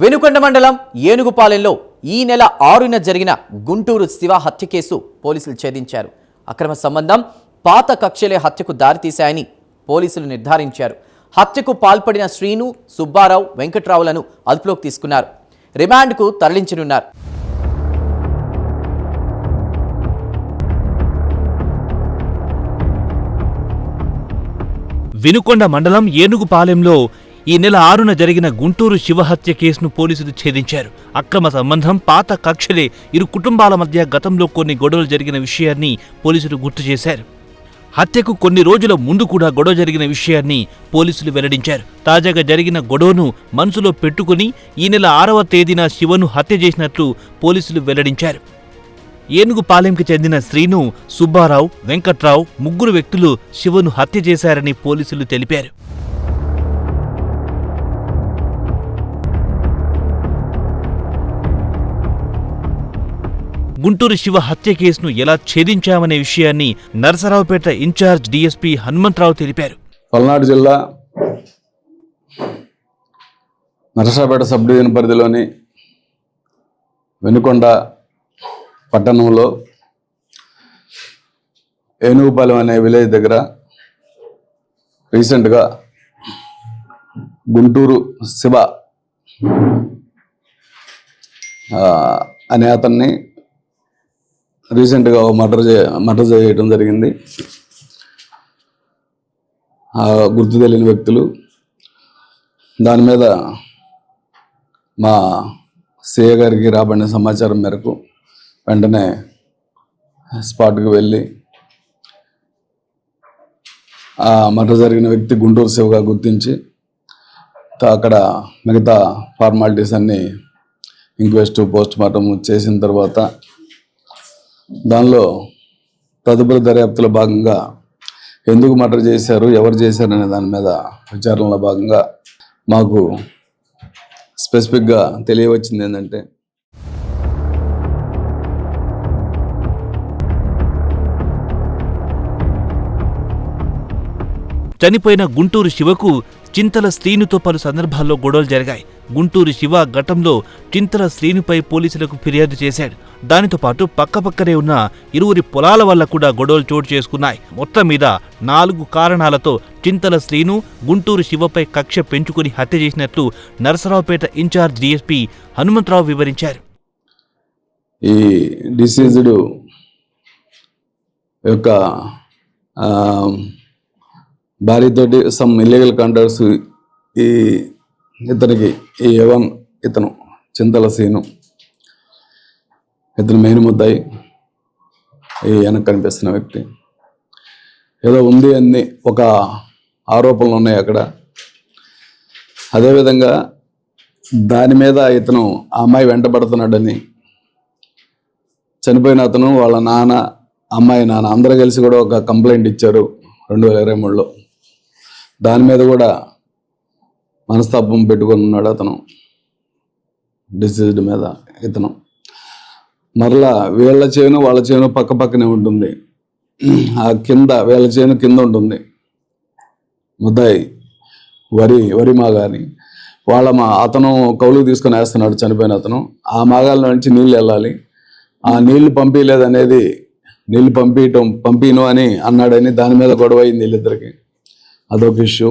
వెనుకొండ మండలం ఏనుగుపాలెంలో ఈ నెల 6న జరిగిన గుంటూరు శివ హత్య కేసు పోలీసులు ఛేదించారు. అక్రమ సంబంధం, పాత కక్షలే హత్యకు దారితీశాయని పోలీసులు నిర్ధారించారు. హత్యకు పాల్పడిన శ్రీను, సుబ్బారావు, వెంకట్రావులను అదుపులోకి తీసుకున్నారు. రిమాండ్కు తరలించనున్నారు. వెనుకొండ మండలం ఏనుగుపాలెంలో ఈ నెల 6న జరిగిన గుంటూరు శివహత్య కేసును పోలీసులు ఛేదించారు. అక్రమ సంబంధం, పాత కక్షలే ఇరు కుటుంబాల మధ్య గతంలో కొన్ని గొడవలు జరిగిన విషయాన్ని పోలీసులు గుర్తు చేశారు. హత్యకు కొన్ని రోజుల ముందు కూడా గొడవ జరిగిన విషయాన్ని పోలీసులు వెల్లడించారు. తాజాగా జరిగిన గొడవను మనసులో పెట్టుకుని ఈ నెల 6వ తేదీన శివను హత్య చేసినట్లు పోలీసులు వెల్లడించారు. ఏనుగుపాలెంకి చెందిన శ్రీను, సుబ్బారావు, వెంకట్రావు ముగ్గురు వ్యక్తులు శివను హత్య చేశారని పోలీసులు తెలిపారు. గుంటూరు శివ హత్య కేసును ఎలా ఛేదించామనే విషయాన్ని నరసరావుపేట ఇన్ఛార్జ్ డీఎస్పీ హనుమంతరావు తెలిపారు. పల్నాడు జిల్లా నరసరావుపేట సబ్ డివిజన్ పరిధిలోని వెనుకొండ పట్టణంలో ఏనుగుపాలెం అనే విలేజ్ దగ్గర రీసెంట్గా గుంటూరు శివ అనే అతన్ని రీసెంట్గా మర్డర్ చేయడం జరిగింది. గుర్తు తెలియని వ్యక్తులు దాని మీద మా సిఐ గారికి రాబడిన సమాచారం మేరకు వెంటనే స్పాట్కి వెళ్ళి ఆ మర్డర్ జరిగిన వ్యక్తి గుంటూరు శివగా గుర్తించి అక్కడ మిగతా ఫార్మాలిటీస్ అన్నీ ఇంక్వెస్ట్, పోస్ట్ మార్టం చేసిన తర్వాత దానిలో తదుపరి దర్యాప్తులో భాగంగా ఎందుకు మర్డర్ చేశారు, ఎవరు చేశారనే దాని మీద విచారణలో భాగంగా మాకు స్పెసిఫిక్గా తెలియవచ్చింది ఏంటంటే చనిపోయిన గుంటూరు శివకు చింతల శ్రీనుతో పలు సందర్భాల్లో గొడవలు జరిగాయి. గుంటూరు శివ గతంలో చింతల శ్రీనుపై పోలీసులకు ఫిర్యాదు చేశాడు. దానితో పాటు పక్కపక్కనే ఉన్న ఇరువురి పొలాల వల్ల కూడా గొడవలు చోటు చేసుకున్నాయి. మొత్తం మీద 4 కారణాలతో చింతల శ్రీను గుంటూరు శివపై కక్ష పెంచుకుని హత్య చేసినట్లు నరసరావుపేట ఇన్ఛార్జ్ డీఎస్పీ హనుమంతరావు వివరించారు. ఈ డిసీజ్డ్ యొక్క భార్యతోటి సమ్ ఇల్లీగల్ కాంటాక్ట్స్ ఇతనికి ఈ యవన్, ఇతను చింతల సీను, ఇతను మెయిన్ ముద్దాయి, ఈ వెనక కనిపిస్తున్న వ్యక్తి ఏదో ఉంది అని ఒక ఆరోపణలు ఉన్నాయి అక్కడ. అదేవిధంగా దాని మీద ఇతను ఆ అమ్మాయి వెంటబడుతున్నాడని, చనిపోయిన అతను వాళ్ళ నాన్న, అమ్మాయి నాన్న అందరూ కలిసి కూడా ఒక కంప్లైంట్ ఇచ్చారు 2023లో. దాని మీద కూడా మనస్తాపం పెట్టుకొని ఉన్నాడు అతను డిసీజ్డ్ మీద. ఇతను మరలా వీళ్ళ చేను వాళ్ళ చేను పక్క పక్కనే ఉంటుంది. ఆ కింద వీళ్ళ చేను కింద ఉంటుంది ముద్దాయి వరి మాగాని వాళ్ళ అతను కౌలుకు తీసుకొని వేస్తున్నాడు చనిపోయిన అతను. ఆ మాగాల నుంచి నీళ్ళు వెళ్ళాలి, ఆ నీళ్లు పంపించలేదనేది, నీళ్ళు పంపిను అని అన్నాడని దాని మీద గొడవ అయింది వీళ్ళిద్దరికి. అదొక ఇష్యూ.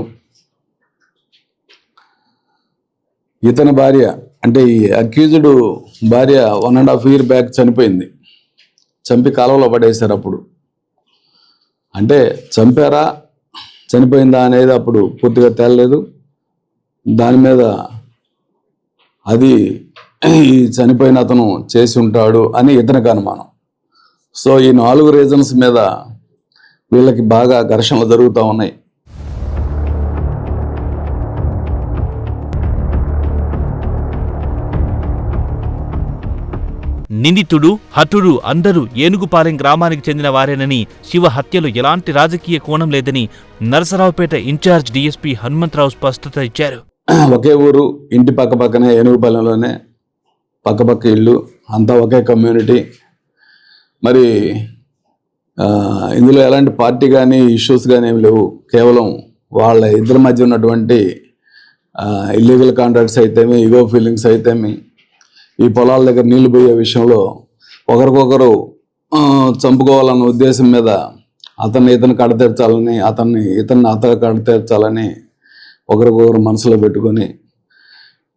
ఇతని భార్య అంటే ఈ అక్యూజ్డ్ భార్య 1.5 year బ్యాక్ చనిపోయింది. చంపి కాలువలో పడేశారు. అప్పుడు అంటే చంపారా చనిపోయిందా అనేది అప్పుడు పూర్తిగా తేలలేదు. దాని మీద అది ఈ చనిపోయిన అతను చేసి ఉంటాడు అని ఇతనికి అనుమానం. సో ఈ 4 రీజన్స్ మీద వీళ్ళకి బాగా ఘర్షణలు జరుగుతూ ఉన్నాయి. నిందితుడు, హతుడు అందరూ ఏనుగుపాలెం గ్రామానికి చెందిన వారేనని, శివ హత్యలో ఎలాంటి రాజకీయ కోణం లేదని నరసరావుపేట ఇన్ఛార్జ్ డీఎస్పీ హనుమంతరావు స్పష్టత ఇచ్చారు. ఒకే ఊరు, ఇంటి పక్కనే ఏనుగుపాలెంలోనే పక్క ఇల్లు, అంతా ఒకే కమ్యూనిటీ. మరి ఇందులో ఎలాంటి పార్టీ కానీ ఇష్యూస్ కానీ ఏమి లేవు. కేవలం వాళ్ళ ఇద్దరి మధ్య ఉన్నటువంటి ఇల్లీగల్ కాంట్రాక్ట్స్ అయితేమి, ఈగో ఫీలింగ్స్ అయితేమి, ఈ పొలాల దగ్గర నీళ్లు పోయే విషయంలో ఒకరికొకరు చంపుకోవాలన్న ఉద్దేశం మీద ఇతను కడతీర్చాలని, ఇతన్ని కడతీర్చాలని ఒకరికొకరు మనసులో పెట్టుకొని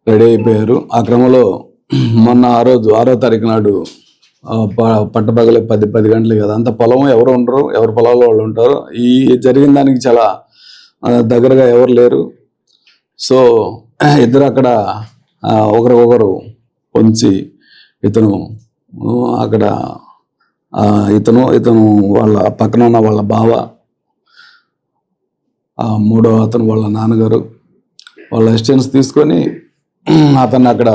రెడీ అయిపోయారు. ఆ క్రమంలో మొన్న 6వ తారీఖు నాడు పట్టపగలే 10 గంటలకి కదా, అంత పొలం ఎవరు ఉండరు, ఎవరి పొలాల్లో వాళ్ళు ఉంటారు. ఈ జరిగిన దానికి చాలా దగ్గరగా ఎవరు లేరు. సో ఇద్దరు అక్కడ ఒకరికొకరు పొంచి ఇతను వాళ్ళ పక్కన ఉన్న వాళ్ళ బావ, మూడో అతను వాళ్ళ నాన్నగారు వాళ్ళ అసిస్టెంట్స్ తీసుకొని అతన్ని అక్కడ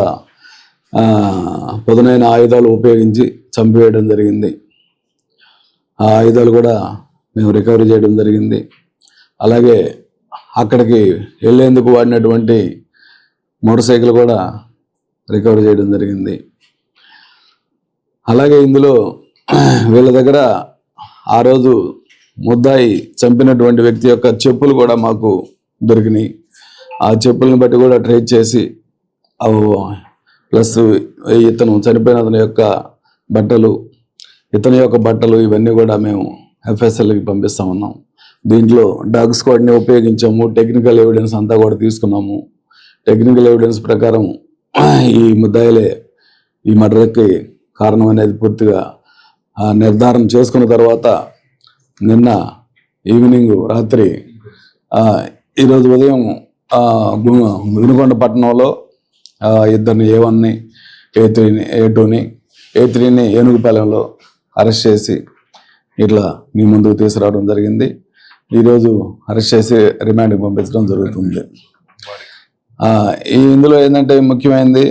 పదునైన ఆయుధాలు ఉపయోగించి చంపివేయడం జరిగింది. ఆ ఆయుధాలు కూడా మేము రికవరీ చేయడం జరిగింది. అలాగే అక్కడికి వెళ్ళేందుకు వాడినటువంటి మోటార్ సైకిల్ కూడా రికవరీ చేయడం జరిగింది. అలాగే ఇందులో వీళ్ళ దగ్గర ఆ రోజు ముద్దాయి చంపినటువంటి వ్యక్తి యొక్క చెప్పులు కూడా మాకు దొరికినాయి. ఆ చెప్పులను బట్టి కూడా ట్రేస్ చేసి ప్లస్ ఇతను చనిపోయిన అతని యొక్క బట్టలు ఇవన్నీ కూడా మేము FSLకి పంపిస్తా ఉన్నాం. దీంట్లో డాగ్ స్క్వాడ్ని ఉపయోగించాము. టెక్నికల్ ఎవిడెన్స్ అంతా కూడా తీసుకున్నాము. టెక్నికల్ ఎవిడెన్స్ ప్రకారం ఈ ముద్దాయిలే ఈ మర్డర్కి కారణం అనేది పూర్తిగా నిర్ధారణ చేసుకున్న తర్వాత నిన్న ఈవినింగ్ రాత్రి ఈరోజు ఉదయం వినుకొండ పట్టణంలో ఇద్దరిని A1ని, A2ని ఏనుగుపాలెంలో అరెస్ట్ చేసి ఇట్లా మీ ముందుకు తీసుకురావడం జరిగింది. ఈరోజు అరెస్ట్ చేసి రిమాండ్కి పంపించడం జరుగుతుంది. ఇందులో ఏంటంటే ముఖ్యమైనది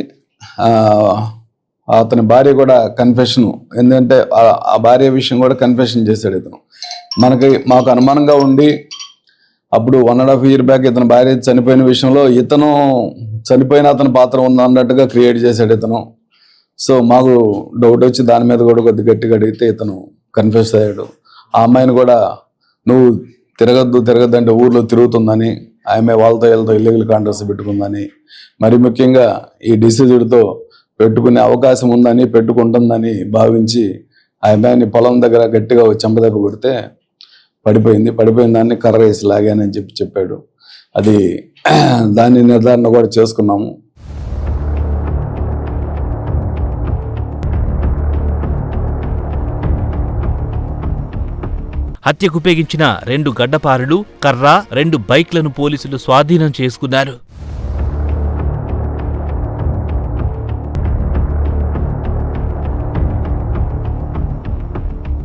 అతని భార్య కూడా కన్ఫెషన్, ఎందుకంటే ఆ భార్య విషయం కూడా కన్ఫెషన్ చేశాడు ఇతను. మాకు అనుమానంగా ఉండి అప్పుడు 1.5 year బ్యాక్ ఇతని భార్య చనిపోయిన విషయంలో ఇతను చనిపోయిన అతని పాత్ర ఉందన్నట్టుగా క్రియేట్ చేశాడు ఇతను. సో మాకు డౌట్ వచ్చి దాని మీద కూడా కొద్ది గట్టిగా అడిగితే ఇతను కన్ఫెస్ అయ్యాడు. ఆ అమ్మాయిని కూడా నువ్వు తిరగద్దు అంటే ఊర్లో తిరుగుతుందని, ఆమె వాళ్ళతో ఇల్లీగల్ కాంట్రాక్ట్స్ పెట్టుకుందని, మరి ముఖ్యంగా ఈ డిసీజ్డ్తో పెట్టుకునే అవకాశం ఉందని, పెట్టుకుంటుందని భావించి ఆ అమ్మాయిని పొలం దగ్గర గట్టిగా చెంపదెబ్బ కొడితే పడిపోయిన దాన్ని కర్ర వేసి లాగానని చెప్పాడు. అది దాన్ని నిర్ధారణ కూడా చేసుకున్నాము. హత్యకు ఉపయోగించిన 2 గడ్డపారలు, కర్ర, 2 బైక్లను పోలీసులు స్వాధీనం చేసుకున్నారు.